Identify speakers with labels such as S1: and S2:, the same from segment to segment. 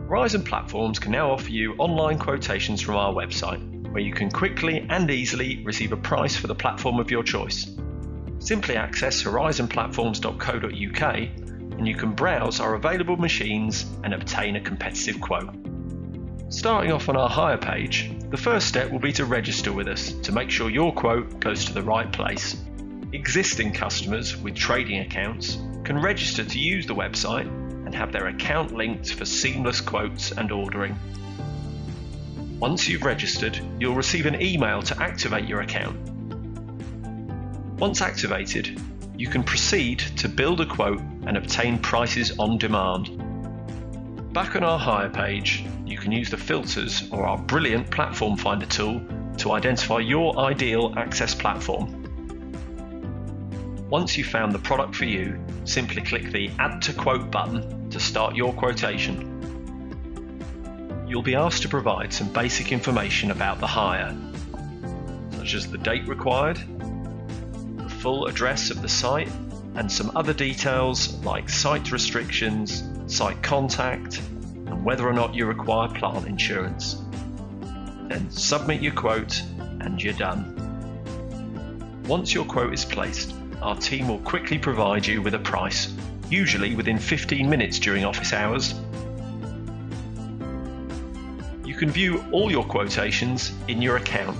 S1: Horizon Platforms can now offer you online quotations from our website, where you can quickly and easily receive a price for the platform of your choice. Simply access horizonplatforms.co.uk and you can browse our available machines and obtain a competitive quote. Starting off on our hire page, the first step will be to register with us to make sure your quote goes to the right place. Existing customers with trading accounts can register to use the website and have their account linked for seamless quotes and ordering. Once you've registered, you'll receive an email to activate your account. Once activated, you can proceed to build a quote and obtain prices on demand. Back on our hire page, you can use the filters or our brilliant platform finder tool to identify your ideal access platform. Once you've found the product for you, simply click the Add to Quote button to start your quotation. You'll be asked to provide some basic information about the hire, such as the date required, the full address of the site, and some other details like site restrictions, site contact, and whether or not you require plant insurance. Then submit your quote and you're done. Once your quote is placed, our team will quickly provide you with a price, usually within 15 minutes during office hours. You can view all your quotations in your account,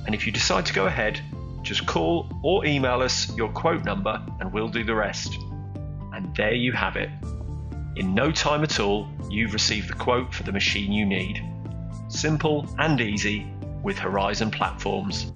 S1: and if you decide to go ahead, just call or email us your quote number and we'll do the rest. And there you have it. In no time at all, you've received the quote for the machine you need. Simple and easy with Horizon Platforms.